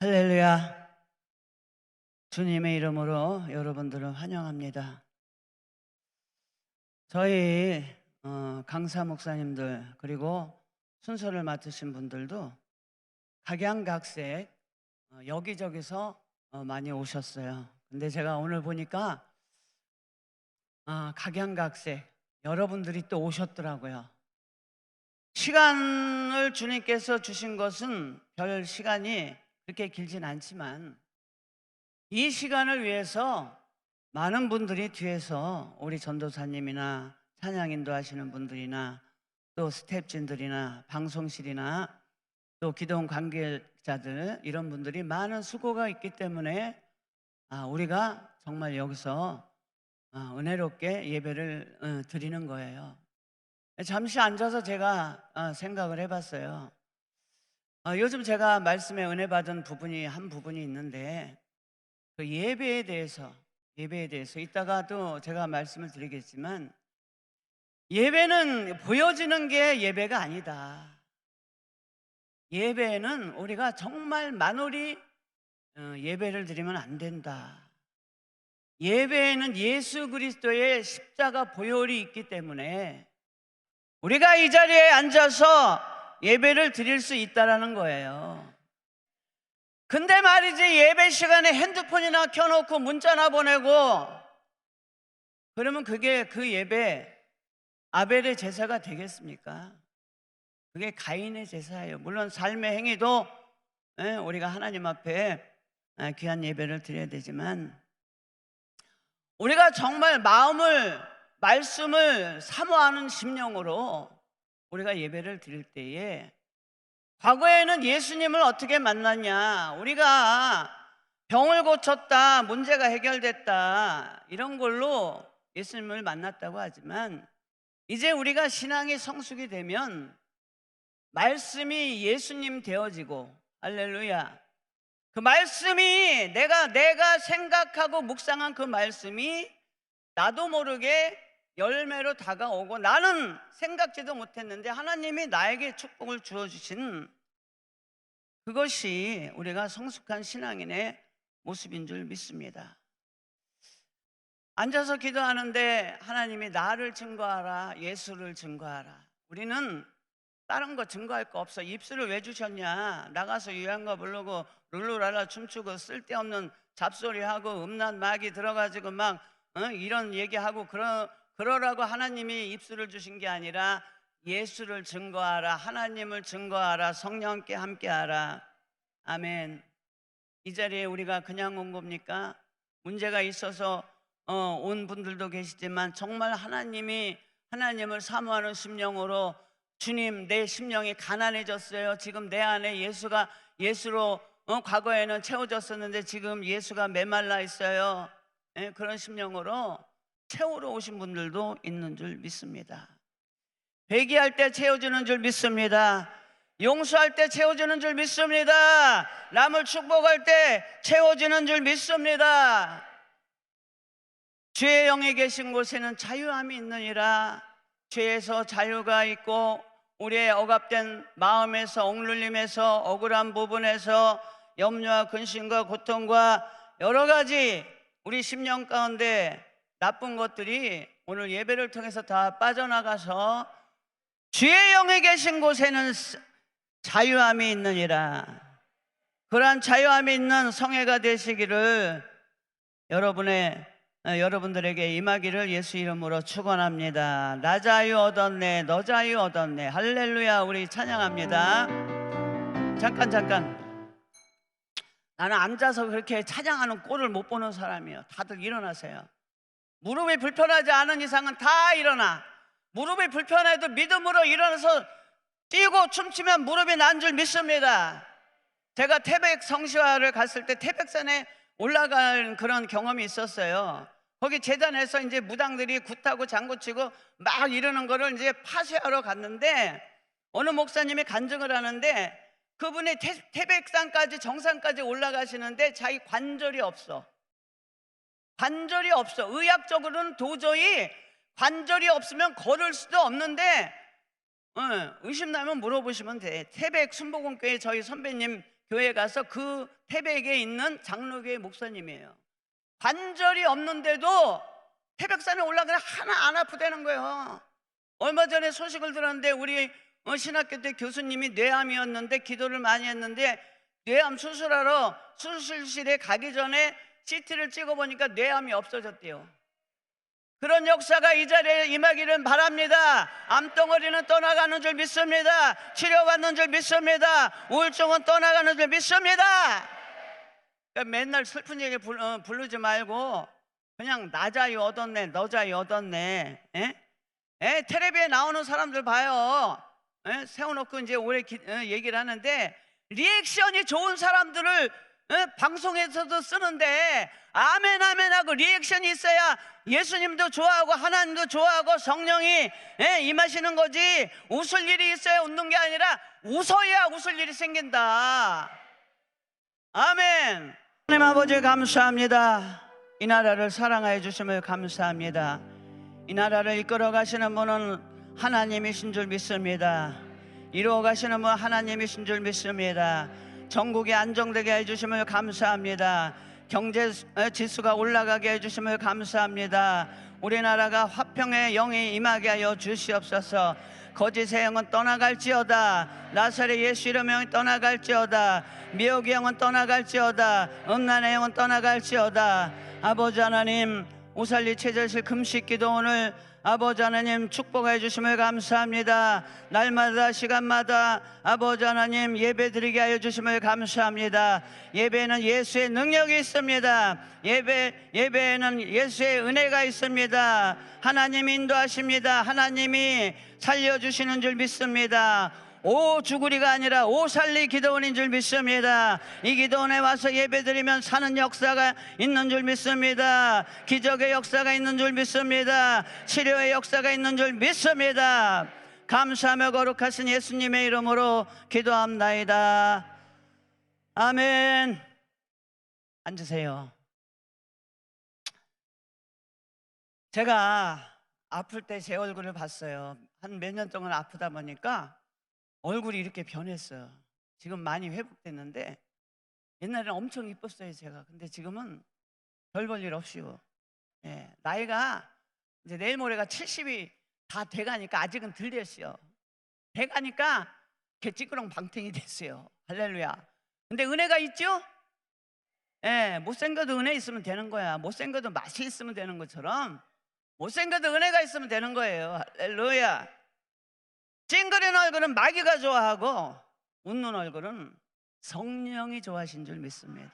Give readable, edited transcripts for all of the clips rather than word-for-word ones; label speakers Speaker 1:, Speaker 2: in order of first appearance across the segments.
Speaker 1: 할렐루야. 주님의 이름으로 여러분들을 환영합니다. 저희 강사 목사님들 그리고 순서를 맡으신 분들도 각양각색 여기저기서 많이 오셨어요. 근데 제가 오늘 보니까 각양각색 여러분들이 또 오셨더라고요. 시간을 주님께서 주신 것은 별 시간이 그렇게 길진 않지만 이 시간을 위해서 많은 분들이 뒤에서 우리 전도사님이나 찬양 인도하시는 분들이나 또 스태프진들이나 방송실이나 또 기도원 관계자들 이런 분들이 많은 수고가 있기 때문에 우리가 정말 여기서 은혜롭게 예배를 드리는 거예요. 잠시 앉아서 제가 생각을 해봤어요. 요즘 제가 말씀에 은혜 받은 부분이 한 부분이 있는데 그 예배에 대해서 이따가도 제가 말씀을 드리겠지만 예배는 보여지는 게 예배가 아니다. 예배는 우리가 정말 만홀히 예배를 드리면 안 된다. 예배에는 예수 그리스도의 십자가 보혈이 있기 때문에 우리가 이 자리에 앉아서 예배를 드릴 수 있다라는 거예요. 근데 말이지 예배 시간에 핸드폰이나 켜놓고 문자나 보내고 그러면 그게 그 예배 아벨의 제사가 되겠습니까? 그게 가인의 제사예요. 물론 삶의 행위도 우리가 하나님 앞에 귀한 예배를 드려야 되지만 우리가 정말 말씀을 사모하는 심령으로 우리가 예배를 드릴 때에 과거에는 예수님을 어떻게 만났냐, 우리가 병을 고쳤다, 문제가 해결됐다 이런 걸로 예수님을 만났다고 하지만 이제 우리가 신앙이 성숙이 되면 말씀이 예수님 되어지고, 할렐루야, 그 말씀이 내가 생각하고 묵상한 그 말씀이 나도 모르게 열매로 다가오고 나는 생각지도 못했는데 하나님이 나에게 축복을 주어주신 그것이 우리가 성숙한 신앙인의 모습인 줄 믿습니다. 앉아서 기도하는데 하나님이 나를 증거하라, 예수를 증거하라. 우리는 다른 거 증거할 거 없어. 입술을 왜 주셨냐, 나가서 유행가 부르고 룰루랄라 춤추고 쓸데없는 잡소리하고 음란 마귀 들어가지고 막 이런 얘기하고 그러라고 하나님이 입술을 주신 게 아니라 예수를 증거하라, 하나님을 증거하라, 성령께 함께하라. 아멘. 이 자리에 우리가 그냥 온 겁니까? 문제가 있어서 온 분들도 계시지만 정말 하나님을 사모하는 심령으로 주님, 내 심령이 가난해졌어요. 지금 내 안에 예수로 과거에는 채워졌었는데 지금 예수가 메말라 있어요. 그런 심령으로 채우러 오신 분들도 있는 줄 믿습니다. 회개할 때 채워주는 줄 믿습니다. 용서할 때 채워주는 줄 믿습니다. 남을 축복할 때 채워주는 줄 믿습니다. 주의 영에 계신 곳에는 자유함이 있느니라. 죄에서 자유가 있고 우리의 억압된 마음에서, 억눌림에서, 억울한 부분에서 염려와 근심과 고통과 여러 가지 우리 심령 가운데 나쁜 것들이 오늘 예배를 통해서 다 빠져나가서 주의 영에 계신 곳에는 자유함이 있느니라. 그러한 자유함이 있는 성회가 되시기를 여러분들에게 임하기를 예수 이름으로 축원합니다. 나 자유 얻었네, 너 자유 얻었네. 할렐루야. 우리 찬양합니다. 잠깐. 나는 앉아서 그렇게 찬양하는 꼴을 못 보는 사람이에요. 다들 일어나세요. 무릎이 불편하지 않은 이상은 다 일어나. 무릎이 불편해도 믿음으로 일어나서 뛰고 춤추면 무릎이 난 줄 믿습니다. 제가 태백 성시화를 갔을 때 태백산에 올라간 그런 경험이 있었어요. 거기 재단에서 이제 무당들이 굿하고 장구치고 막 이러는 거를 이제 파쇄하러 갔는데 어느 목사님이 간증을 하는데 그분이 태백산까지 정상까지 올라가시는데 자기 관절이 없어. 의학적으로는 도저히 관절이 없으면 걸을 수도 없는데 의심나면 물어보시면 돼. 태백 순복음교회 저희 선배님 교회 가서 그 태백에 있는 장로교회 목사님이에요. 관절이 없는데도 태백산에 올라가면 하나 안 아프다는 거예요. 얼마 전에 소식을 들었는데 우리 신학교 때 교수님이 뇌암이었는데 기도를 많이 했는데 뇌암 수술하러 수술실에 가기 전에 CT를 찍어보니까 뇌암이 없어졌대요. 그런 역사가 이 자리에 임하기를 바랍니다. 암덩어리는 떠나가는 줄 믿습니다. 치료받는 줄 믿습니다. 우울증은 떠나가는 줄 믿습니다. 그러니까 맨날 슬픈 얘기 부르지 말고 그냥 나 자유 얻었네, 너 자유 얻었네. 텔레비에 나오는 사람들 봐요. 세워놓고 이제 오래 얘기를 하는데 리액션이 좋은 사람들을 방송에서도 쓰는데 아멘 아멘 하고 리액션이 있어야 예수님도 좋아하고 하나님도 좋아하고 성령이 임하시는 거지. 웃을 일이 있어야 웃는 게 아니라 웃어야 웃을 일이 생긴다. 아멘. 하나님 아버지 감사합니다. 이 나라를 사랑하여 주심을 감사합니다. 이 나라를 이끌어 가시는 분은 하나님이신 줄 믿습니다. 이루어 가시는 분 하나님이신 줄 믿습니다. 전국이 안정되게 해주심을 감사합니다. 경제 지수가 올라가게 해주심을 감사합니다. 우리나라가 화평의 영이 임하게 하여 주시옵소서. 거짓의 영은 떠나갈지어다. 나사렛 예수 이름의 영이 떠나갈지어다. 미혹의 영은 떠나갈지어다. 음란의 영은 떠나갈지어다. 아버지 하나님, 오살리 체절실 금식 기도 오늘 아버지 하나님 축복해 주심을 감사합니다. 날마다 시간마다 아버지 하나님 예배 드리게 하여 주심을 감사합니다. 예배에는 예수의 능력이 있습니다. 예배에는 예수의 은혜가 있습니다. 하나님이 인도하십니다. 하나님이 살려주시는 줄 믿습니다. 오 주구리가 아니라 오 살리 기도원인 줄 믿습니다. 이 기도원에 와서 예배드리면 사는 역사가 있는 줄 믿습니다. 기적의 역사가 있는 줄 믿습니다. 치료의 역사가 있는 줄 믿습니다. 감사하며 거룩하신 예수님의 이름으로 기도합나이다. 아멘. 앉으세요. 제가 아플 때 제 얼굴을 봤어요. 한 몇 년 동안 아프다 보니까 얼굴이 이렇게 변했어요. 지금 많이 회복됐는데 옛날에는 엄청 이뻤어요 제가. 근데 지금은 별 볼 일 없이요. 나이가 이제 내일 모레가 70이 다 돼가니까 아직은 덜 됐어요. 돼가니까 개찌끄렁 방탱이 됐어요. 할렐루야. 근데 은혜가 있죠? 못생겨도 은혜 있으면 되는 거야. 못생겨도 맛이 있으면 되는 것처럼 못생겨도 은혜가 있으면 되는 거예요. 할렐루야. 찡그린 얼굴은 마귀가 좋아하고 웃는 얼굴은 성령이 좋아하신 줄 믿습니다.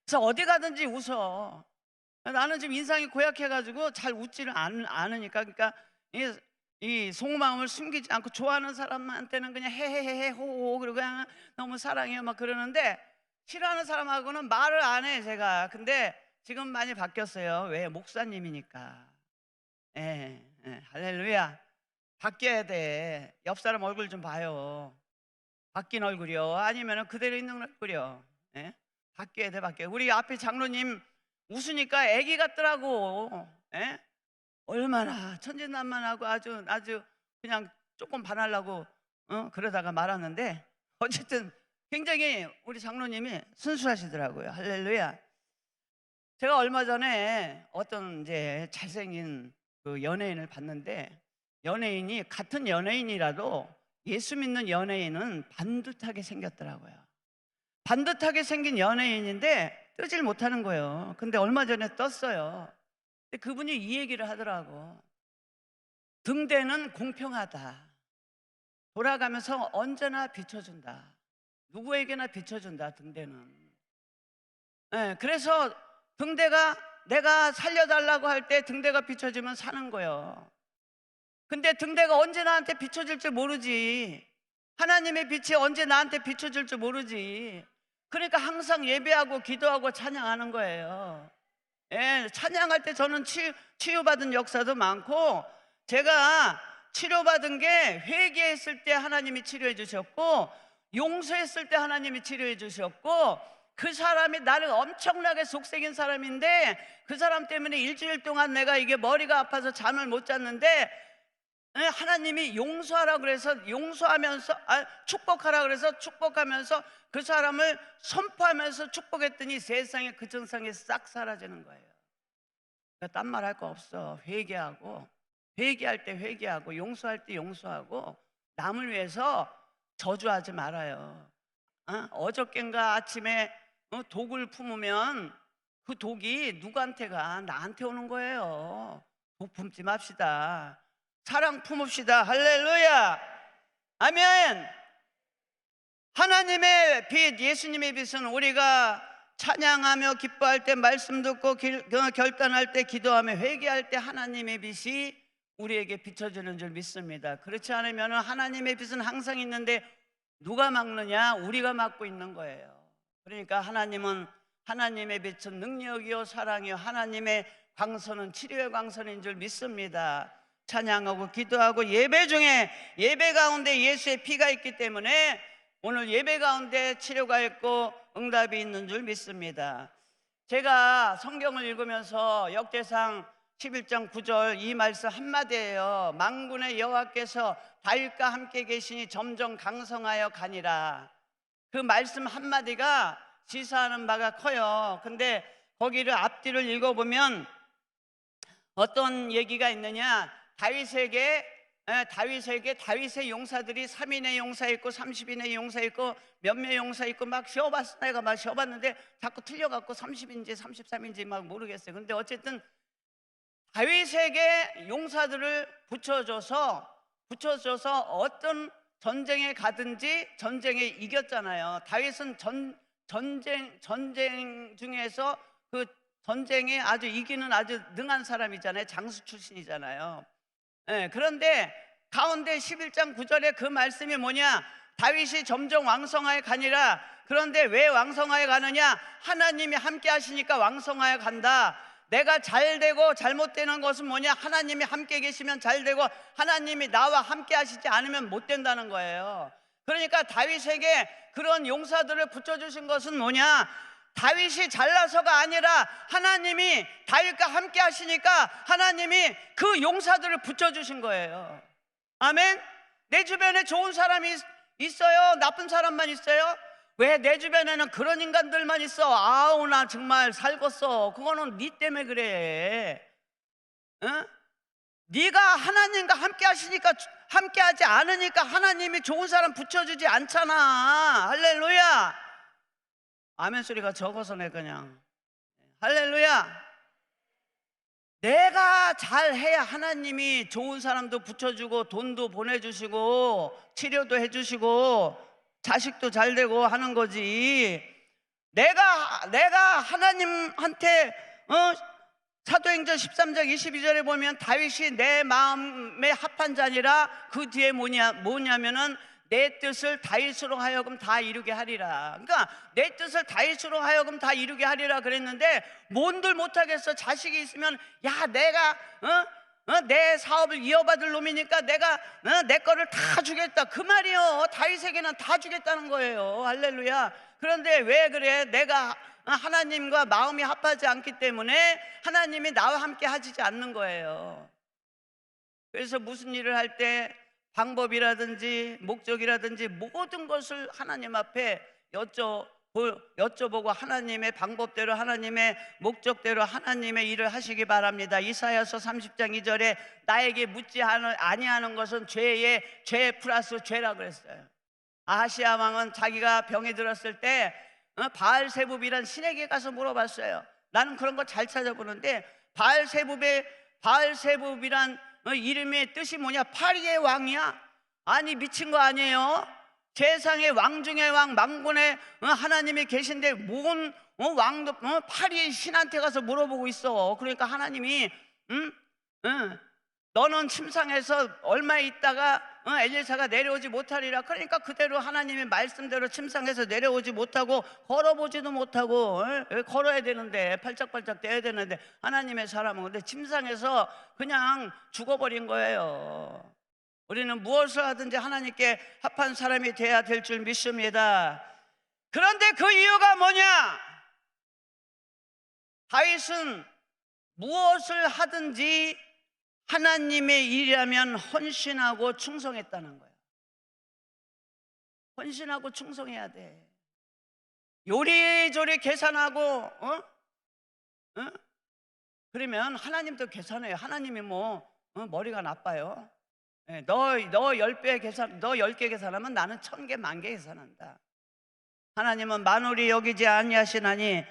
Speaker 1: 그래서 어디 가든지 웃어. 나는 지금 인상이 고약해가지고 잘 웃지를 않으니까. 그러니까 이 속마음을 숨기지 않고 좋아하는 사람한테는 그냥 헤헤헤헤 호호 그리고 그냥 너무 사랑해요 막 그러는데 싫어하는 사람하고는 말을 안 해 제가. 근데 지금 많이 바뀌었어요. 왜? 목사님이니까. 할렐루야. 바뀌어야 돼. 옆 사람 얼굴 좀 봐요. 바뀐 얼굴이요? 아니면 그대로 있는 얼굴이요? 바뀌어야 돼, 바뀌어야 돼. 우리 앞에 장로님 웃으니까 애기 같더라고. 얼마나 천진난만하고 아주 그냥 조금 반하려고 그러다가 말았는데 어쨌든 굉장히 우리 장로님이 순수하시더라고요. 할렐루야. 제가 얼마 전에 어떤 이제 잘생긴 그 연예인을 봤는데 연예인이 같은 연예인이라도 예수 믿는 연예인은 반듯하게 생겼더라고요. 반듯하게 생긴 연예인인데 뜨질 못하는 거예요. 근데 얼마 전에 떴어요. 근데 그분이 이 얘기를 하더라고. 등대는 공평하다. 돌아가면서 언제나 비춰준다. 누구에게나 비춰준다. 등대는. 그래서 등대가 내가 살려달라고 할 때 등대가 비춰지면 사는 거예요. 근데 등대가 언제 나한테 비춰질 줄 모르지. 하나님의 빛이 언제 나한테 비춰질 줄 모르지. 그러니까 항상 예배하고 기도하고 찬양하는 거예요. 찬양할 때 저는 치유받은 역사도 많고 제가 치료받은 게 회개했을 때 하나님이 치료해 주셨고 용서했을 때 하나님이 치료해 주셨고 그 사람이 나를 엄청나게 속삭인 사람인데 그 사람 때문에 일주일 동안 내가 이게 머리가 아파서 잠을 못 잤는데 하나님이 용서하라 그래서 용서하면서, 축복하라 그래서 축복하면서 그 사람을 선포하면서 축복했더니 세상에 그 증상이 싹 사라지는 거예요. 그러니까 딴 말 할 거 없어. 회개하고, 회개할 때 회개하고, 용서할 때 용서하고, 남을 위해서 저주하지 말아요. 어저껜가 아침에 독을 품으면 그 독이 누구한테 가? 나한테 오는 거예요. 독 품지 맙시다. 사랑 품읍시다. 할렐루야. 아멘. 하나님의 빛, 예수님의 빛은 우리가 찬양하며 기뻐할 때, 말씀 듣고 결단할 때, 기도하며 회개할 때 하나님의 빛이 우리에게 비춰지는 줄 믿습니다. 그렇지 않으면 하나님의 빛은 항상 있는데 누가 막느냐? 우리가 막고 있는 거예요. 그러니까 하나님의 빛은 능력이요 사랑이요 하나님의 광선은 치료의 광선인 줄 믿습니다. 찬양하고 기도하고 예배 중에, 예배 가운데 예수의 피가 있기 때문에 오늘 예배 가운데 치료가 있고 응답이 있는 줄 믿습니다. 제가 성경을 읽으면서 역대상 11장 9절 이 말씀 한마디예요. 만군의 여호와께서 다윗과 함께 계시니 점점 강성하여 가니라. 그 말씀 한마디가 시사하는 바가 커요. 근데 거기를 앞뒤를 읽어보면 어떤 얘기가 있느냐? 다윗의 용사들이 3인의 용사 있고 30인의 용사 있고 몇몇 용사 있고 막 쉬어봤어. 내가 막 쉬어봤는데 자꾸 틀려갖고 30인지 33인지 막 모르겠어요. 근데 어쨌든 다윗에게 용사들을 붙여줘서 어떤 전쟁에 가든지 전쟁에 이겼잖아요. 다윗은 전쟁 중에서 그 전쟁에 아주 이기는 아주 능한 사람이잖아요. 장수 출신이잖아요. 그런데 가운데 11장 9절에 그 말씀이 뭐냐? 다윗이 점점 왕성하여 가니라. 그런데 왜 왕성하여 가느냐? 하나님이 함께 하시니까 왕성하여 간다. 내가 잘되고 잘못되는 것은 뭐냐? 하나님이 함께 계시면 잘되고 하나님이 나와 함께 하시지 않으면 못 된다는 거예요. 그러니까 다윗에게 그런 용사들을 붙여주신 것은 뭐냐? 다윗이 잘나서가 아니라 하나님이 다윗과 함께 하시니까 하나님이 그 용사들을 붙여주신 거예요. 아멘. 내 주변에 좋은 사람이 있어요? 나쁜 사람만 있어요? 왜 내 주변에는 그런 인간들만 있어? 아우 나 정말 살겄어. 그거는 네 때문에 그래. 네가 하나님과 함께 하시니까, 함께 하지 않으니까 하나님이 좋은 사람 붙여주지 않잖아. 할렐루야. 아멘 소리가 적어서 내 그냥. 할렐루야. 내가 잘해야 하나님이 좋은 사람도 붙여주고 돈도 보내주시고 치료도 해주시고 자식도 잘 되고 하는 거지. 내가 하나님한테 사도행전 13장 22절에 보면 다윗이 내 마음에 합한 자니라. 그 뒤에 뭐냐면은 내 뜻을 다윗으로 하여금 다 이루게 하리라. 그러니까 내 뜻을 다윗으로 하여금 다 이루게 하리라 그랬는데 뭔들 못하겠어. 자식이 있으면 야 내가 내 사업을 이어받을 놈이니까 내가 내 거를 다 주겠다 그 말이요. 다윗에게는 다 주겠다는 거예요. 할렐루야. 그런데 왜 그래? 내가 하나님과 마음이 합하지 않기 때문에 하나님이 나와 함께 하지 않는 거예요. 그래서 무슨 일을 할 때 방법이라든지 목적이라든지 모든 것을 하나님 앞에 여쭤보고 하나님의 방법대로 하나님의 목적대로 하나님의 일을 하시기 바랍니다. 이사야서 30장 2절에 나에게 묻지 아니하는 것은 죄 플러스 죄라 그랬어요. 아하시야 왕은 자기가 병이 들었을 때 바알세붑이란 신에게 가서 물어봤어요. 나는 그런 거 잘 찾아보는데 바알세붑이란 이름의 뜻이 뭐냐? 파리의 왕이야. 아니 미친 거 아니에요? 세상의 왕 중의 왕, 만군의 하나님이 계신데 뭔 왕도 파리의 신한테 가서 물어보고 있어. 그러니까 하나님이 너는 침상에서 얼마 있다가 엘리사가 내려오지 못하리라. 그러니까 그대로 하나님의 말씀대로 침상에서 내려오지 못하고 걸어보지도 못하고 걸어야 되는데 팔짝팔짝 떼야 되는데 하나님의 사람은 근데 침상에서 그냥 죽어버린 거예요. 우리는 무엇을 하든지 하나님께 합한 사람이 돼야 될 줄 믿습니다. 그런데 그 이유가 뭐냐? 다윗은 무엇을 하든지 하나님의 일이라면 헌신하고 충성했다는 거예요. 헌신하고 충성해야 돼. 요리조리 계산하고 그러면 하나님도 계산해요. 하나님이 머리가 나빠요. 너 10배 계산, 너 10개 계산하면 나는 1000개, 10,000개 계산한다. 하나님은 만홀히 여기지 아니하시나니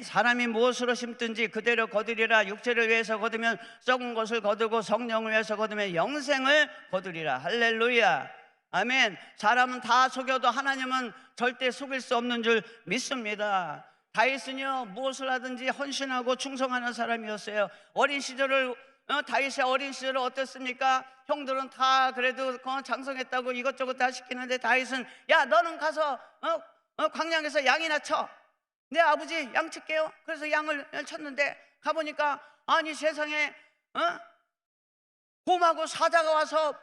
Speaker 1: 사람이 무엇으로 심든지 그대로 거두리라. 육체를 위해서 거두면 썩은 것을 거두고 성령을 위해서 거두면 영생을 거두리라. 할렐루야, 아멘. 사람은 다 속여도 하나님은 절대 속일 수 없는 줄 믿습니다. 다윗은요, 무엇을 하든지 헌신하고 충성하는 사람이었어요. 어린 시절을 다윗의 어린 시절을 어땠습니까? 형들은 다 그래도 장성했다고 이것저것 다 시키는데 다윗은, 야, 너는 가서 광양에서 양이나 쳐. 내 아버지 양 칠게요. 그래서 양을 쳤는데 가보니까, 아니 세상에 곰하고 사자가 와서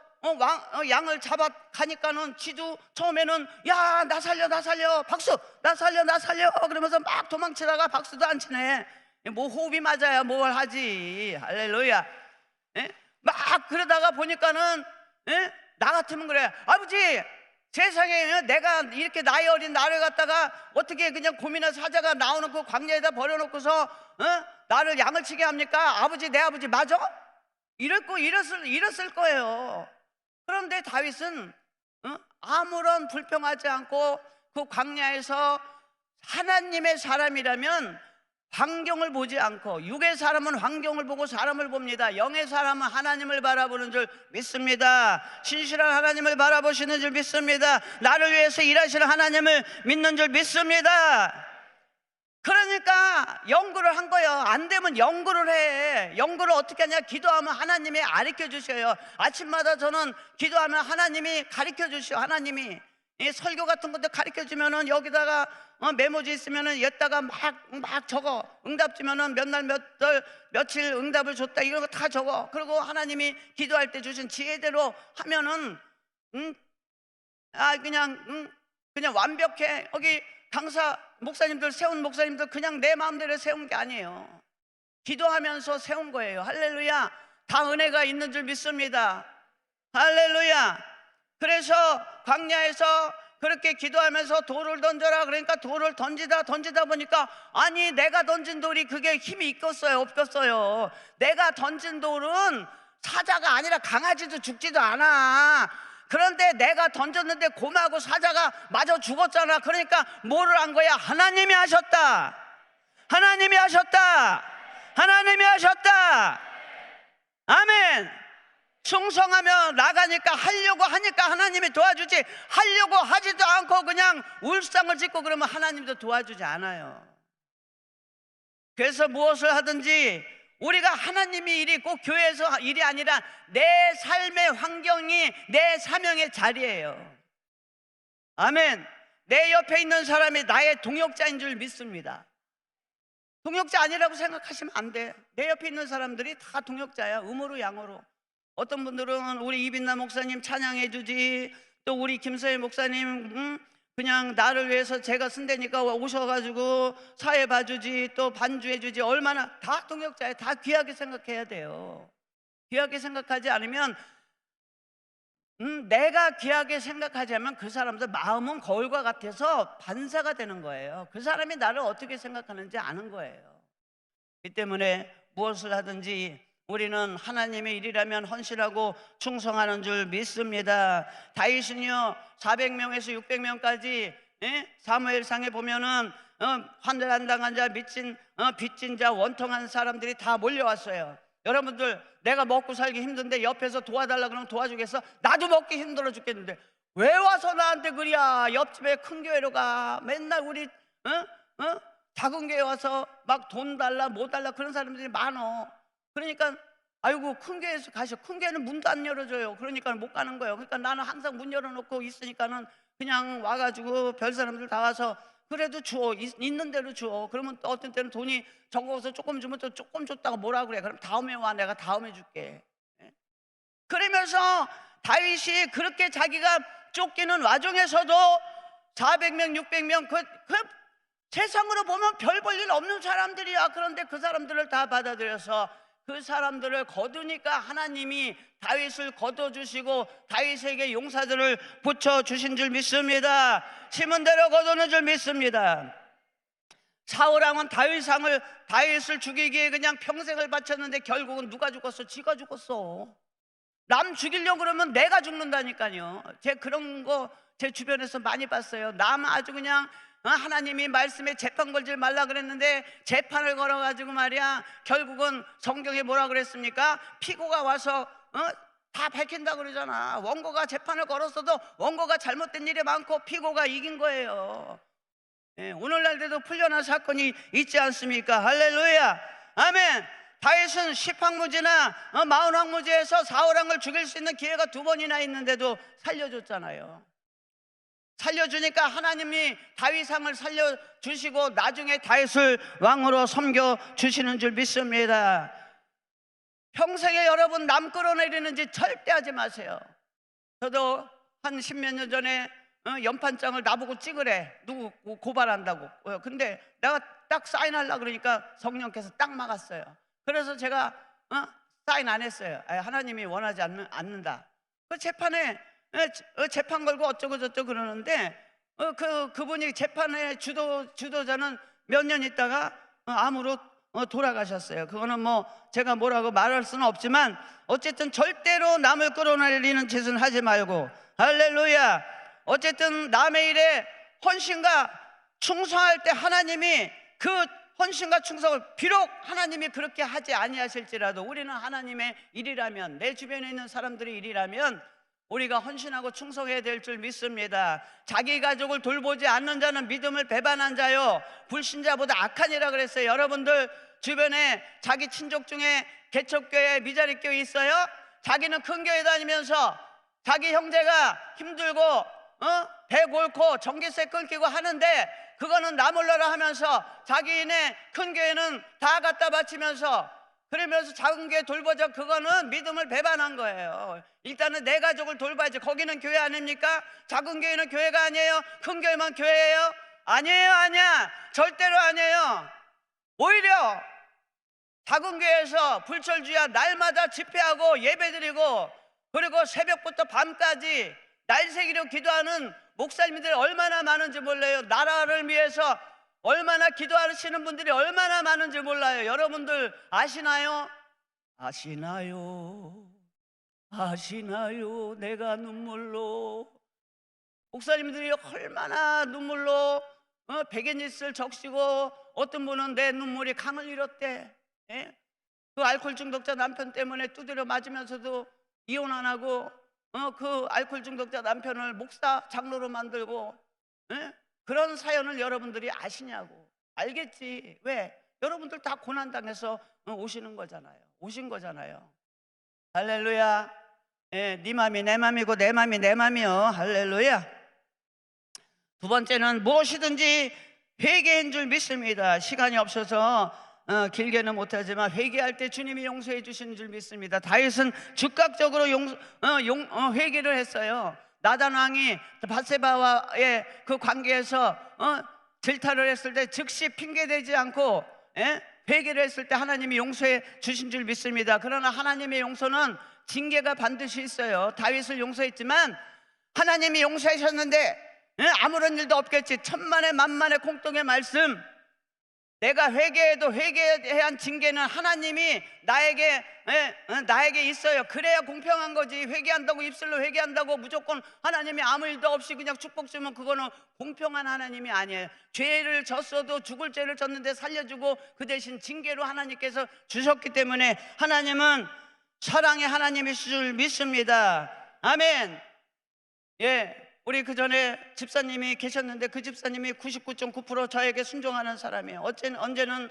Speaker 1: 양을 잡아 가니까는 지도 처음에는, 야, 나 살려, 나 살려, 박수, 나 살려, 나 살려 그러면서 막 도망치다가 박수도 안 치네. 뭐 호흡이 맞아야 뭘 하지. 할렐루야. 막 그러다가 보니까는 나 같으면 그래. 아버지, 세상에 내가 이렇게 나이 어린 나를 갖다가 어떻게 그냥 곰이나 사자가 나오는 그 광야에다 버려놓고서 나를 양을 치게 합니까? 아버지, 내 아버지 맞아? 이랬을 거예요. 그런데 다윗은 아무런 불평하지 않고 그 광야에서 하나님의 사람이라면 환경을 보지 않고, 육의 사람은 환경을 보고 사람을 봅니다. 영의 사람은 하나님을 바라보는 줄 믿습니다. 신실한 하나님을 바라보시는 줄 믿습니다. 나를 위해서 일하시는 하나님을 믿는 줄 믿습니다. 그러니까 연구를 한 거예요. 안 되면 연구를 해. 연구를 어떻게 하냐? 기도하면 하나님이 가르쳐 주셔요. 아침마다 저는 기도하면 하나님이 가르쳐 주셔. 하나님이 설교 같은 것도 가르쳐 주면은 여기다가 메모지 있으면은 여기다가 막 적어. 응답 주면은 몇 날 며칠 응답을 줬다, 이런 거 다 적어. 그리고 하나님이 기도할 때 주신 지혜대로 하면은 그냥 완벽해. 여기 강사 목사님들, 세운 목사님들 그냥 내 마음대로 세운 게 아니에요. 기도하면서 세운 거예요. 할렐루야. 다 은혜가 있는 줄 믿습니다. 할렐루야. 그래서 광야에서 그렇게 기도하면서 돌을 던져라 그러니까 돌을 던지다 보니까, 아니 내가 던진 돌이 그게 힘이 있겠어요, 없겠어요? 내가 던진 돌은 사자가 아니라 강아지도 죽지도 않아. 그런데 내가 던졌는데 곰하고 사자가 마저 죽었잖아. 그러니까 뭐를 한 거야? 하나님이 하셨다. 하나님이 하셨다. 하나님이 하셨다. 아멘. 충성하며 나가니까, 하려고 하니까 하나님이 도와주지, 하려고 하지도 않고 그냥 울상을 짓고 그러면 하나님도 도와주지 않아요. 그래서 무엇을 하든지 우리가 하나님의 일이 꼭 교회에서 일이 아니라 내 삶의 환경이 내 사명의 자리예요. 아멘. 내 옆에 있는 사람이 나의 동역자인 줄 믿습니다. 동역자 아니라고 생각하시면 안 돼. 내 옆에 있는 사람들이 다 동역자야. 음으로 양으로. 어떤 분들은 우리 이빈나 목사님 찬양해 주지, 또 우리 김서희 목사님 그냥 나를 위해서 제가 쓴다니까 오셔가지고 사회 봐주지, 또 반주해 주지. 얼마나 다 동역자예요. 다 귀하게 생각해야 돼요. 귀하게 생각하지 않으면 내가 귀하게 생각하지 않으면 그 사람들 마음은 거울과 같아서 반사가 되는 거예요. 그 사람이 나를 어떻게 생각하는지 아는 거예요. 이 때문에 무엇을 하든지 우리는 하나님의 일이라면 헌신하고 충성하는 줄 믿습니다. 다윗은요 400명에서 600명까지 사무엘상에 보면은 환난당한 자, 빚진 자, 원통한 사람들이 다 몰려왔어요. 여러분들, 내가 먹고 살기 힘든데 옆에서 도와달라 그러면 도와주겠어? 나도 먹기 힘들어 죽겠는데 왜 와서 나한테 그리야? 옆집에 큰 교회로 가. 맨날 우리 작은 교회 와서 막 돈 달라 뭐 달라 그런 사람들이 많어. 그러니까 아이고 큰 교회에서 가셔. 큰 교회는 문도 안 열어줘요. 그러니까 못 가는 거예요. 그러니까 나는 항상 문 열어놓고 있으니까는 그냥 와가지고 별 사람들 다 와서 그래도 주어. 있는 대로 주어. 그러면 또 어떤 때는 돈이 적어서 조금 주면 또 조금 줬다가 뭐라 그래. 그럼 다음에 와, 내가 다음에 줄게. 그러면서 다윗이 그렇게 자기가 쫓기는 와중에서도 400명 600명 그 세상으로 보면 별 볼 일 없는 사람들이야. 그런데 그 사람들을 다 받아들여서 그 사람들을 거두니까 하나님이 다윗을 거둬주시고 다윗에게 용사들을 붙여주신 줄 믿습니다. 심은 대로 거두는 줄 믿습니다. 사울왕은 다윗을 죽이기에 그냥 평생을 바쳤는데 결국은 누가 죽었어? 지가 죽었어. 남 죽이려고 그러면 내가 죽는다니까요. 제 그런 거 제 주변에서 많이 봤어요. 남 아주 그냥 하나님이 말씀에 재판 걸지 말라 그랬는데 재판을 걸어가지고 말이야, 결국은 성경에 뭐라 그랬습니까? 피고가 와서 다 밝힌다 그러잖아. 원고가 재판을 걸었어도 원고가 잘못된 일이 많고 피고가 이긴 거예요. 오늘날에도 풀려난 사건이 있지 않습니까? 할렐루야, 아멘. 다윗은 십항무지나 마흔항무지에서 사울왕을 죽일 수 있는 기회가 2번이나 있는데도 살려줬잖아요. 살려주니까 하나님이 다윗왕을 살려주시고 나중에 다윗을 왕으로 섬겨주시는 줄 믿습니다. 평생에 여러분 남 끌어내리는 짓 절대 하지 마세요. 저도 한 10몇 년 전에 연판장을 나보고 찍으래. 누구 고발한다고. 근데 내가 딱 사인하려고 그러니까 성령께서 딱 막았어요. 그래서 제가 사인 안 했어요. 하나님이 원하지 않는다. 그 재판에 재판 걸고 어쩌고 저쩌고 그러는데 그분이 재판의 주도자는 몇 년 있다가 암으로 돌아가셨어요. 그거는 뭐 제가 뭐라고 말할 수는 없지만 어쨌든 절대로 남을 끌어내리는 짓은 하지 말고, 할렐루야, 어쨌든 남의 일에 헌신과 충성할 때 하나님이 그 헌신과 충성을, 비록 하나님이 그렇게 하지 아니하실지라도 우리는 하나님의 일이라면, 내 주변에 있는 사람들의 일이라면 우리가 헌신하고 충성해야 될 줄 믿습니다. 자기 가족을 돌보지 않는 자는 믿음을 배반한 자요 불신자보다 악하니라 그랬어요. 여러분들 주변에 자기 친족 중에 개척교회, 미자립교회 있어요? 자기는 큰 교회 다니면서 자기 형제가 힘들고 배 곪고 전기세 끊기고 하는데 그거는 나 몰라라 하면서 자기네 큰 교회는 다 갖다 바치면서 그러면서 작은 교회 돌보자, 그거는 믿음을 배반한 거예요. 일단은 내 가족을 돌봐야지. 거기는 교회 아닙니까? 작은 교회는 교회가 아니에요? 큰 교회만 교회예요? 아니에요, 아니야. 절대로 아니에요. 오히려 작은 교회에서 불철주야 날마다 집회하고 예배드리고 그리고 새벽부터 밤까지 날새기로 기도하는 목사님들이 얼마나 많은지 몰라요. 나라를 위해서 얼마나 기도하시는 분들이 얼마나 많은지 몰라요. 여러분들 아시나요? 아시나요? 아시나요? 내가 눈물로, 목사님들이 얼마나 눈물로 백엔짓을 적시고 어떤 분은 내 눈물이 강을 잃었대. 그 알코올 중독자 남편 때문에 두드려 맞으면서도 이혼 안 하고 그 알코올 중독자 남편을 목사 장로로 만들고, 그런 사연을 여러분들이 아시냐고. 알겠지. 왜? 여러분들 다 고난당해서 오신 거잖아요. 할렐루야. 네 맘이 내 맘이고 내 맘이 내 맘이요. 할렐루야. 두 번째는 무엇이든지 회개인 줄 믿습니다. 시간이 없어서 길게는 못하지만 회개할 때 주님이 용서해 주시는 줄 믿습니다. 다윗은 즉각적으로 회개를 했어요. 나단 왕이 밧세바와의 그 관계에서 질타를 했을 때 즉시 핑계대지 않고 회개를 했을 때 하나님이 용서해 주신 줄 믿습니다. 그러나 하나님의 용서는 징계가 반드시 있어요. 다윗을 용서했지만 하나님이 용서하셨는데 아무런 일도 없겠지. 천만의 만만의 공통의 말씀, 내가 회개해도 회개해야 한 징계는 하나님이 나에게 있어요. 그래야 공평한 거지. 회개한다고 입술로 회개한다고 무조건 하나님이 아무 일도 없이 그냥 축복 주면 그거는 공평한 하나님이 아니에요. 죄를 졌어도 죽을 죄를 졌는데 살려주고 그 대신 징계로 하나님께서 주셨기 때문에 하나님은 사랑의 하나님이실 줄 믿습니다. 아멘. 우리 그 전에 집사님이 계셨는데 그 집사님이 99.9% 저에게 순종하는 사람이에요. 언제는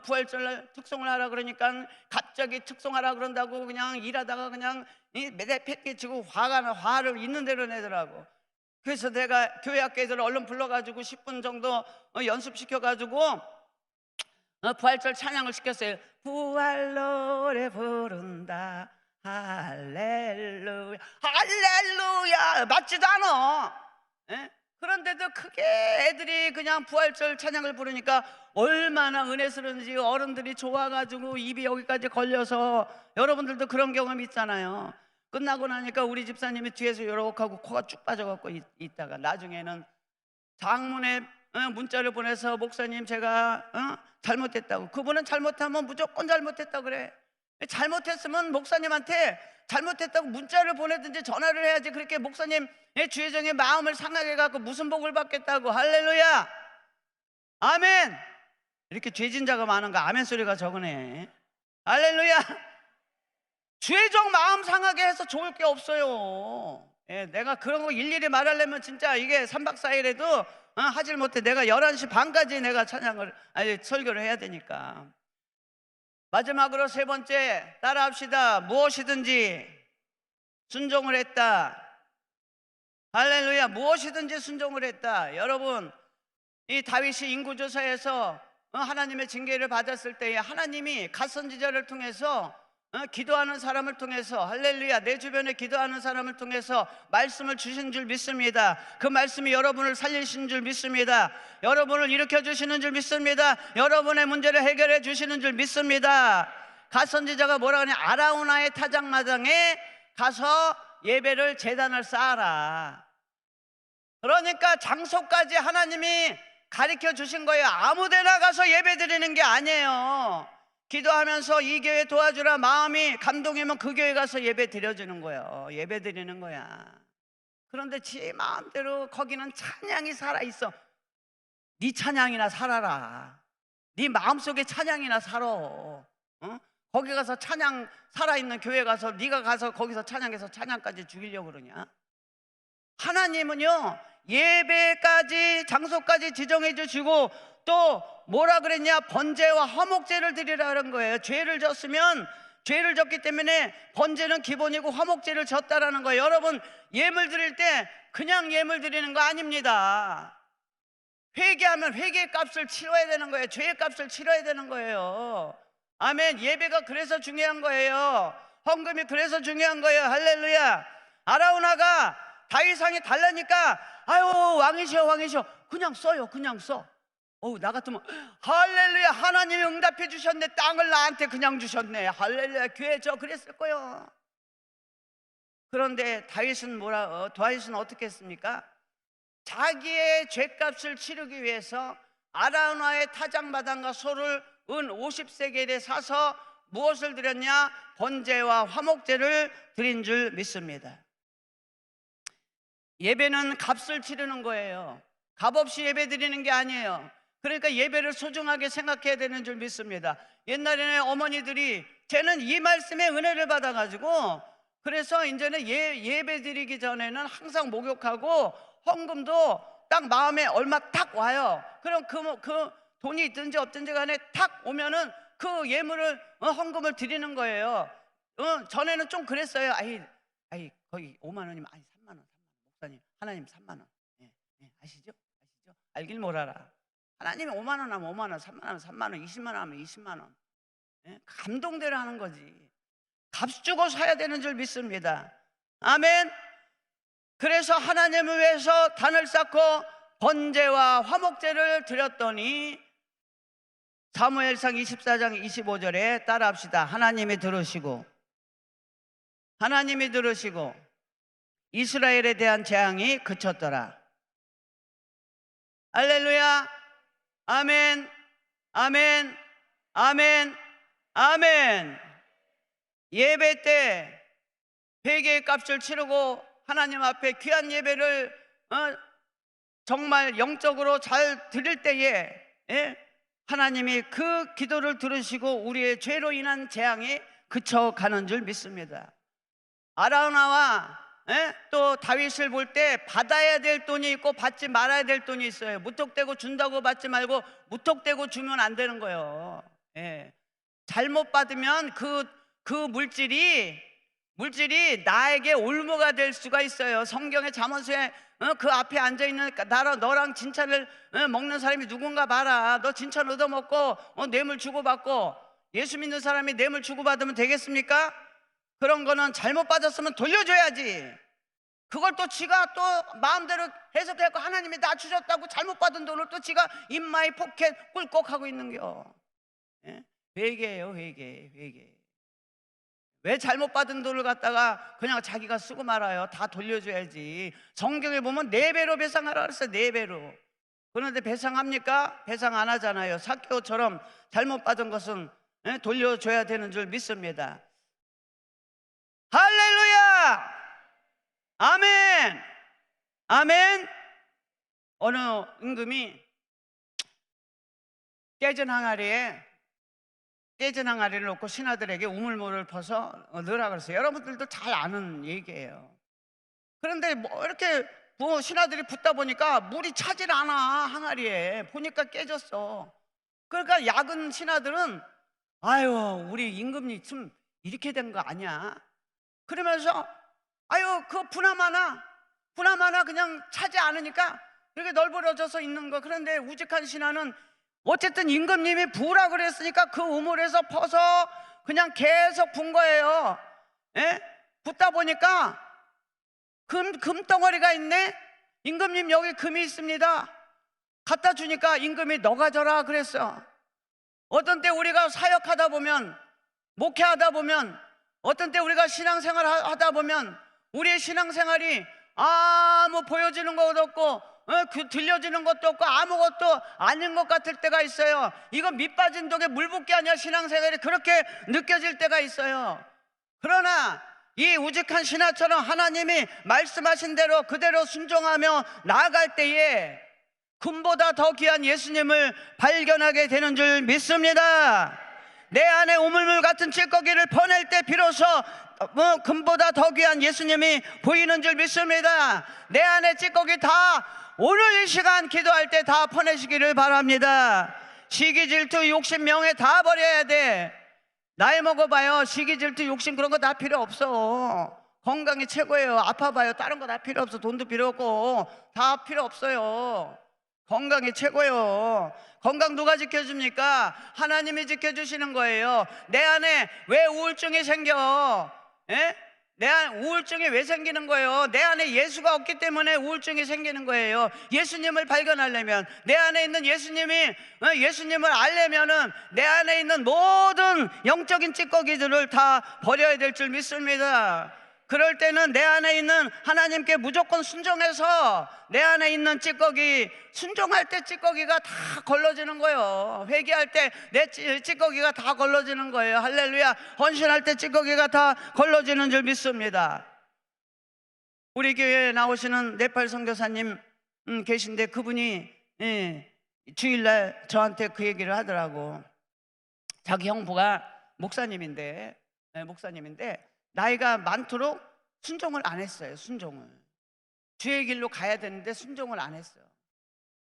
Speaker 1: 부활절 특송을 하라 그러니까 갑자기 특송하라 그런다고 그냥 일하다가 그냥 매대패끼치고 화를 있는 대로 내더라고. 그래서 내가 교회 학교 애들을 얼른 불러가지고 10분 정도 연습시켜가지고 부활절 찬양을 시켰어요. 부활 노래 부른다 할렐루야 할렐루야. 맞지도 않아. 그런데도 크게 애들이 그냥 부활절 찬양을 부르니까 얼마나 은혜스러운지 어른들이 좋아가지고 입이 여기까지 걸려서, 여러분들도 그런 경험 있잖아요. 끝나고 나니까 우리 집사님이 뒤에서 요렇게 하고 코가 쭉 빠져갖고 있다가 나중에는 장문에 문자를 보내서 목사님 제가 잘못했다고. 그분은 잘못하면 무조건 잘못했다 그래. 잘못했으면 목사님한테 잘못했다고 문자를 보내든지 전화를 해야지. 그렇게 목사님의 주혜정의 마음을 상하게 갖고 무슨 복을 받겠다고. 할렐루야 아멘. 이렇게 죄진자가 많은가 아멘 소리가 적으네. 할렐루야. 주혜정 마음 상하게 해서 좋을 게 없어요. 내가 그런 거 일일이 말하려면 진짜 이게 3박 4일에도 하질 못해. 내가 11시 반까지 내가 설교를 해야 되니까. 마지막으로 세 번째 따라합시다. 무엇이든지 순종을 했다. 할렐루야. 무엇이든지 순종을 했다. 여러분, 이 다윗이 인구조사에서 하나님의 징계를 받았을 때에 하나님이 갓선지자를 통해서 기도하는 사람을 통해서, 할렐루야, 내 주변에 기도하는 사람을 통해서 말씀을 주신 줄 믿습니다. 그 말씀이 여러분을 살리신 줄 믿습니다. 여러분을 일으켜 주시는 줄 믿습니다. 여러분의 문제를 해결해 주시는 줄 믿습니다. 갓선지자가 뭐라 하냐, 아라우나의 타작마당에 가서 예배를 제단을 쌓아라. 그러니까 장소까지 하나님이 가르쳐 주신 거예요. 아무데나 가서 예배 드리는 게 아니에요. 기도하면서 이 교회 도와주라 마음이 감동이면 그 교회 가서 예배 드려주는 거예요. 예배 드리는 거야. 그런데 지 마음대로 거기는 찬양이 살아있어. 네 찬양이나 살아라. 네 마음속에 찬양이나 살아. 거기 가서 찬양 살아있는 교회 가서 네가 가서 거기서 찬양해서 찬양까지 죽이려고 그러냐? 하나님은요, 예배까지 장소까지 지정해 주시고 또 뭐라 그랬냐? 번제와 화목제를 드리라는 거예요. 죄를 졌으면, 죄를 졌기 때문에 번제는 기본이고 화목제를 졌다라는 거예요. 여러분, 예물 드릴 때 그냥 예물 드리는 거 아닙니다. 회개하면 회개의 값을 치러야 되는 거예요. 죄의 값을 치러야 되는 거예요. 아멘. 예배가 그래서 중요한 거예요. 헌금이 그래서 중요한 거예요. 할렐루야. 아라우나가 다윗상이 달라니까 아유 왕이시여 왕이시여 그냥 써요. 그냥 써. 나 같으면 할렐루야, 하나님이 응답해 주셨네. 땅을 나한테 그냥 주셨네. 할렐루야. 교회 저 그랬을 거예요. 그런데 다윗은 다윗은 어떻게 했습니까? 자기의 죄값을 치르기 위해서 아라우나의 타작마당과 소를 은 50세겔에 사서 무엇을 드렸냐? 번제와 화목제를 드린 줄 믿습니다. 예배는 값을 치르는 거예요. 값 없이 예배 드리는 게 아니에요. 그러니까 예배를 소중하게 생각해야 되는 줄 믿습니다. 옛날에는 어머니들이 쟤는 이 말씀에 은혜를 받아가지고 그래서 이제는 예배 드리기 전에는 항상 목욕하고 헌금도 딱 마음에 얼마 딱 와요. 그럼 그 돈이 있든지 없든지 간에 탁 오면은 그 예물을 헌금을 드리는 거예요. 전에는 좀 그랬어요. 아이 거의 5만 원이면 3만 원 목사님 하나님 3만 원. 아시죠? 알길 몰라라. 하나님이 5만 원 하면 5만 원, 3만 원 하면 3만 원, 20만 원 하면 20만 원. 감동대로 하는 거지. 값 주고 사야 되는 줄 믿습니다. 아멘. 그래서 하나님을 위해서 단을 쌓고 번제와 화목제를 드렸더니 사무엘상 24장 25절에 따라합시다. 하나님이 들으시고 이스라엘에 대한 재앙이 그쳤더라. 할렐루야. 아멘. 아멘. 아멘. 아멘. 예배 때 회개의 값을 치르고 하나님 앞에 귀한 예배를 정말 영적으로 잘 드릴 때에 하나님이 그 기도를 들으시고 우리의 죄로 인한 재앙이 그쳐가는 줄 믿습니다. 아라우나와 또 다윗을 볼 때 받아야 될 돈이 있고 받지 말아야 될 돈이 있어요. 무턱대고 준다고 받지 말고 무턱대고 주면 안 되는 거예요. 잘못 받으면 그 물질이 나에게 올무가 될 수가 있어요. 성경의 잠언서에 그 앞에 앉아있는 너랑 진찰을 먹는 사람이 누군가 봐라. 너 진찰 얻어먹고 뇌물 주고받고 예수 믿는 사람이 뇌물 주고받으면 되겠습니까? 그런 거는 잘못 받았으면 돌려줘야지. 그걸 또 지가 또 마음대로 해석해갖고 하나님이 나 주셨다고 잘못 받은 돈을 또 지가 인마이 포켓 꿀꺽하고 있는겨. 예? 회개예요, 회개. 왜 잘못 받은 돈을 갖다가 그냥 자기가 쓰고 말아요? 다 돌려줘야지. 성경에 보면 4배로 배상하라 그랬어요. 4배로. 그런데 배상합니까? 배상 안 하잖아요. 삭개오처럼 잘못 받은 것은 돌려줘야 되는 줄 믿습니다. 할렐루야! 아멘! 아멘! 어느 임금이 깨진 항아리를 놓고 신하들에게 우물물을 퍼서 넣으라 그랬어요. 여러분들도 잘 아는 얘기예요. 그런데 뭐 이렇게 신하들이 붓다 보니까 물이 차질 않아. 항아리에 보니까 깨졌어. 그러니까 야근 신하들은 아유, 우리 임금님 좀 이렇게 된 거 아니야? 그러면서 아유, 그 분하마나 그냥 차지 않으니까 이렇게 널브러져서 있는 거. 그런데 우직한 신하는 어쨌든 임금님이 부으라 그랬으니까 그 우물에서 퍼서 그냥 계속 분 거예요. 예? 붓다 보니까 금덩어리가 있네. 임금님 여기 금이 있습니다. 갖다 주니까 임금이 너 가져라 그랬어. 어떤 때 우리가 사역하다 보면, 목회하다 보면, 어떤 때 우리가 신앙생활 하다 보면 우리의 신앙생활이 아무 보여지는 것도 없고 들려지는 것도 없고 아무것도 아닌 것 같을 때가 있어요. 이건 밑 빠진 독에 물 붓기 아니야. 신앙생활이 그렇게 느껴질 때가 있어요. 그러나 이 우직한 신하처럼 하나님이 말씀하신 대로 그대로 순종하며 나아갈 때에 금보다 더 귀한 예수님을 발견하게 되는 줄 믿습니다. 내 안에 우물물 같은 찌꺼기를 퍼낼 때 비로소 금보다 더 귀한 예수님이 보이는 줄 믿습니다. 내 안에 찌꺼기 다 오늘 이 시간 기도할 때 다 퍼내시기를 바랍니다. 시기 질투 욕심 명예 다 버려야 돼. 나이 먹어봐요. 시기 질투 욕심 그런 거 다 필요 없어. 건강이 최고예요. 아파봐요. 다른 거 다 필요 없어. 돈도 필요 없고 다 필요 없어요. 건강이 최고예요. 건강 누가 지켜줍니까? 하나님이 지켜주시는 거예요. 내 안에 왜 우울증이 생겨? 예? 내 안에 우울증이 왜 생기는 거예요? 내 안에 예수가 없기 때문에 우울증이 생기는 거예요. 예수님을 발견하려면, 내 안에 있는 예수님을 알려면은 내 안에 있는 모든 영적인 찌꺼기들을 다 버려야 될 줄 믿습니다. 그럴 때는 내 안에 있는 하나님께 무조건 순종해서 내 안에 있는 찌꺼기, 순종할 때 찌꺼기가 다 걸러지는 거예요. 회개할 때 내 찌꺼기가 다 걸러지는 거예요. 할렐루야. 헌신할 때 찌꺼기가 다 걸러지는 줄 믿습니다. 우리 교회에 나오시는 네팔 선교사님 계신데 그분이 주일날 저한테 그 얘기를 하더라고. 자기 형부가 목사님인데 나이가 많도록 순종을 안 했어요. 순종을 주의 길로 가야 되는데 순종을 안 했어요.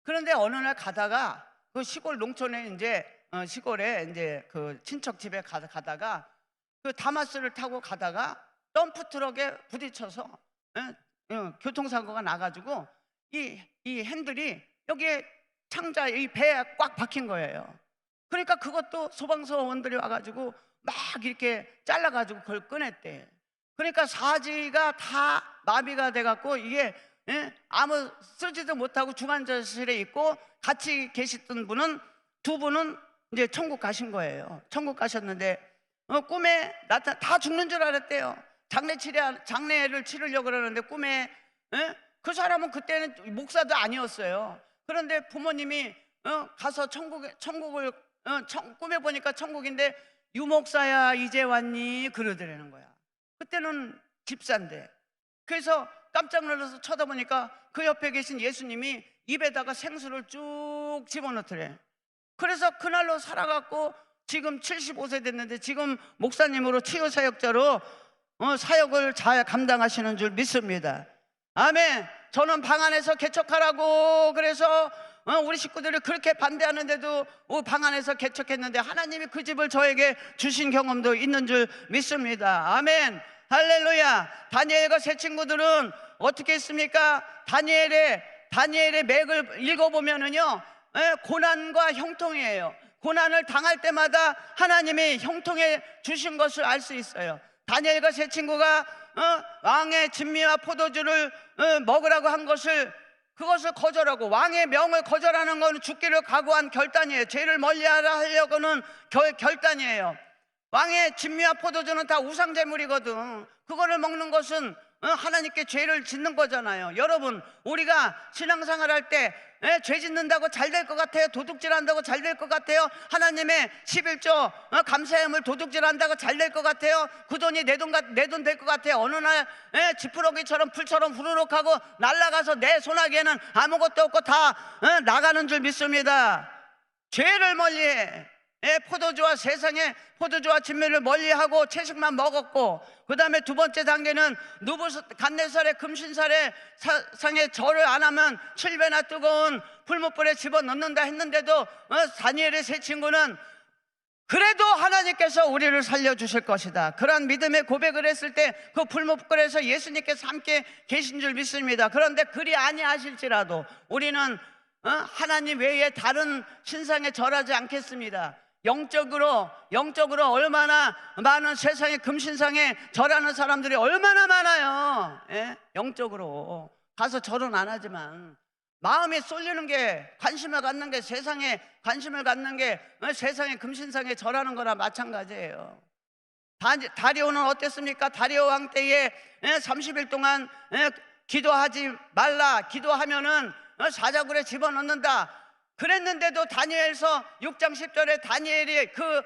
Speaker 1: 그런데 어느 날 가다가 그 시골 농촌에 시골에 그 친척 집에 가다가 그 다마스를 타고 가다가 덤프 트럭에 부딪혀서 교통사고가 나가지고 이 핸들이 여기에 창자 이 배에 꽉 박힌 거예요. 그러니까 그것도 소방서원들이 와가지고 막 이렇게 잘라가지고 그걸 꺼냈대. 그러니까 사지가 다 마비가 돼갖고 이게 아무 쓰지도 못하고 중환자실에 있고 같이 계셨던 두 분은 이제 천국 가신 거예요. 천국 가셨는데 꿈에 다 죽는 줄 알았대요. 장례를 치르려고 그러는데 꿈에 그 사람은 그때는 목사도 아니었어요. 그런데 부모님이 가서 천국을 꿈에 보니까 천국인데 유목사야 이제 왔니? 그러더라는 거야. 그때는 집사인데. 그래서 깜짝 놀라서 쳐다보니까 그 옆에 계신 예수님이 입에다가 생수를 쭉 집어넣더래. 그래서 그날로 살아갖고 지금 75세 됐는데 지금 목사님으로 치유사역자로 사역을 잘 감당하시는 줄 믿습니다. 아멘. 저는 방 안에서 개척하라고 그래서 우리 식구들이 그렇게 반대하는데도 방 안에서 개척했는데 하나님이 그 집을 저에게 주신 경험도 있는 줄 믿습니다. 아멘. 할렐루야. 다니엘과 세 친구들은 어떻게 했습니까? 다니엘의 맥을 읽어보면은요, 고난과 형통이에요. 고난을 당할 때마다 하나님이 형통해 주신 것을 알 수 있어요. 다니엘과 세 친구가 왕의 진미와 포도주를 먹으라고 한 것을, 그것을 거절하고 왕의 명을 거절하는 것은 죽기를 각오한 결단이에요. 죄를 멀리하라 하려고는 결단이에요. 왕의 진미와 포도주는 다 우상제물이거든. 그거를 먹는 것은 하나님께 죄를 짓는 거잖아요. 여러분, 우리가 신앙생활 할 때 죄 짓는다고 잘 될 것 같아요? 도둑질 한다고 잘 될 것 같아요? 하나님의 11조 감사함을 도둑질 한다고 잘 될 것 같아요? 그 돈이 내 돈 될 것 같아요? 어느 날 지푸러기처럼 풀처럼 후루룩 하고 날아가서 내 손아귀에는 아무것도 없고 다 나가는 줄 믿습니다. 죄를 멀리해. 포도주와 세상의 포도주와 진미를 멀리하고 채식만 먹었고, 그 다음에 두 번째 단계는 누부갓네살의 금신살의 상에 절을 안 하면 7배나 뜨거운 풀무불에 집어넣는다 했는데도 다니엘의 세 친구는 그래도 하나님께서 우리를 살려주실 것이다, 그런 믿음의 고백을 했을 때 그 풀무불에서 예수님께서 함께 계신 줄 믿습니다. 그런데 그리 아니하실지라도 우리는 하나님 외에 다른 신상에 절하지 않겠습니다. 영적으로 얼마나 많은 세상의 금신상에 절하는 사람들이 얼마나 많아요. 영적으로 가서 절은 안 하지만 마음이 쏠리는 게, 관심을 갖는 게, 세상에 관심을 갖는 게 세상의 금신상에 절하는 거나 마찬가지예요. 다리오는 어땠습니까? 다리오 왕 때에 30일 동안 기도하지 말라, 기도하면은 사자굴에 집어넣는다 그랬는데도 다니엘서 6장 10절에 다니엘이 그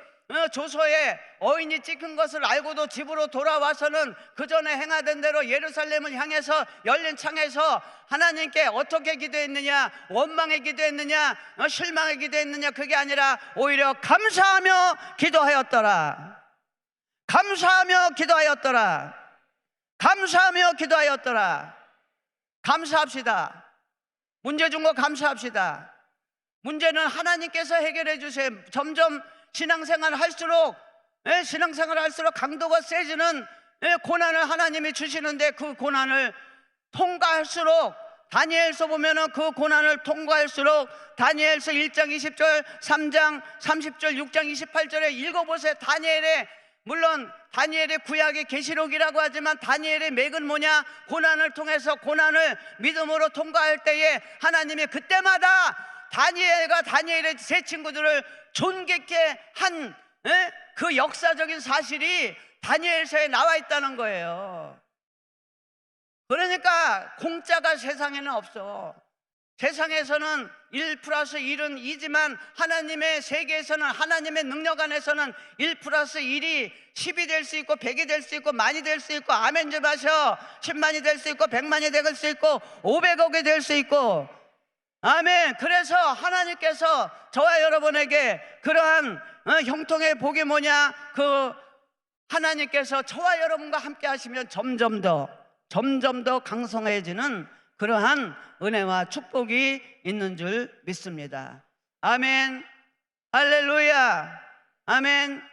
Speaker 1: 조서에 어인이 찍힌 것을 알고도 집으로 돌아와서는 그 전에 행하던 대로 예루살렘을 향해서 열린 창에서 하나님께 어떻게 기도했느냐, 원망에 기도했느냐, 실망에 기도했느냐, 그게 아니라 오히려 감사하며 기도하였더라. 감사하며 기도하였더라. 감사하며 기도하였더라. 감사합시다. 문제 준 거 감사합시다. 문제는 하나님께서 해결해 주세요. 점점 신앙생활 할수록 강도가 세지는 고난을 하나님이 주시는데, 그 고난을 통과할수록, 다니엘서 보면은 그 고난을 통과할수록, 다니엘서 1장 20절, 3장 30절, 6장 28절에 읽어보세요. 물론 다니엘의 구약의 계시록이라고 하지만 다니엘의 맥은 뭐냐? 고난을 통해서, 고난을 믿음으로 통과할 때에 하나님이 그때마다 다니엘과 다니엘의 세 친구들을 존귀케 한 그 역사적인 사실이 다니엘서에 나와 있다는 거예요. 그러니까 공짜가 세상에는 없어. 세상에서는 1 플러스 1은 2지만 하나님의 세계에서는, 하나님의 능력 안에서는 1 플러스 1이 10이 될 수 있고 100이 될 수 있고 만이 될 수 있고, 아멘 좀 하셔. 10만이 될 수 있고 100만이 될 수 있고 500억이 될 수 있고, 아멘. 그래서 하나님께서 저와 여러분에게 그러한 형통의 복이 뭐냐? 그 하나님께서 저와 여러분과 함께 하시면 점점 더 강성해지는 그러한 은혜와 축복이 있는 줄 믿습니다. 아멘. 할렐루야. 아멘.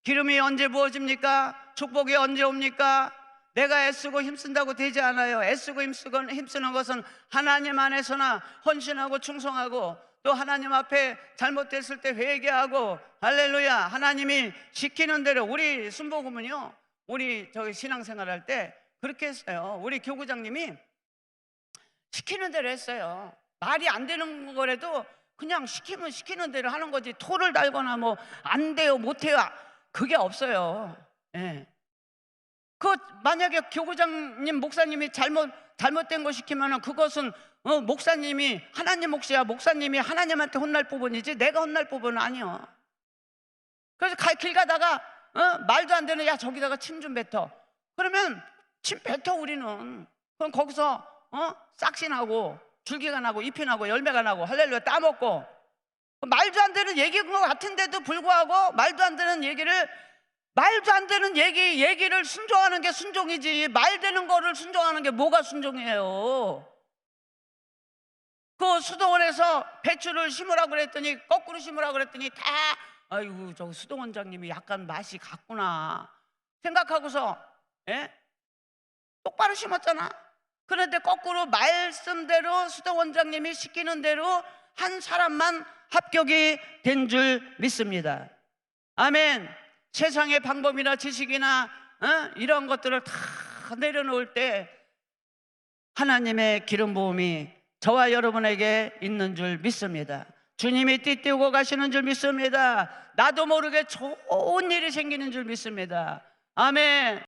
Speaker 1: 기름이 언제 부어집니까? 축복이 언제 옵니까? 내가 애쓰고 힘쓴다고 되지 않아요. 애쓰고 힘쓰는 것은 하나님 안에서나 헌신하고 충성하고, 또 하나님 앞에 잘못됐을 때 회개하고, 할렐루야, 하나님이 시키는 대로. 우리 순복음은요, 우리 저기 신앙생활 할 때 그렇게 했어요. 우리 교구장님이 시키는 대로 했어요. 말이 안 되는 거라도 그냥 시키면 시키는 대로 하는 거지, 토를 달거나 뭐 안 돼요 못 해요 그게 없어요. 만약에 교구장님, 목사님이 잘못된 거 시키면은 그것은 목사님이, 하나님 몫이야. 목사님이 하나님한테 혼날 부분이지 내가 혼날 부분은 아니야. 그래서 길 가다가 말도 안 되는, 야 저기다가 침 좀 뱉어. 그러면 침 뱉어 우리는. 그럼 거기서 싹시 나고 줄기가 나고 잎이 나고 열매가 나고, 할렐루야, 따먹고. 말도 안 되는 얘기인 것 같은데도 불구하고 말도 안 되는 얘기를 순종하는 게 순종이지, 말 되는 거를 순종하는 게 뭐가 순종이에요? 그 수도원에서 배추를 심으라고 그랬더니, 거꾸로 심으라고 그랬더니 다, 아이고 저 수도원장님이 약간 맛이 같구나 생각하고서 똑바로 심었잖아. 그런데 거꾸로 말씀대로 수도원장님이 시키는 대로 한 사람만 합격이 된 줄 믿습니다. 아멘. 세상의 방법이나 지식이나 이런 것들을 다 내려놓을 때 하나님의 기름 부음이 저와 여러분에게 있는 줄 믿습니다. 주님이 띠띠우고 가시는 줄 믿습니다. 나도 모르게 좋은 일이 생기는 줄 믿습니다. 아멘.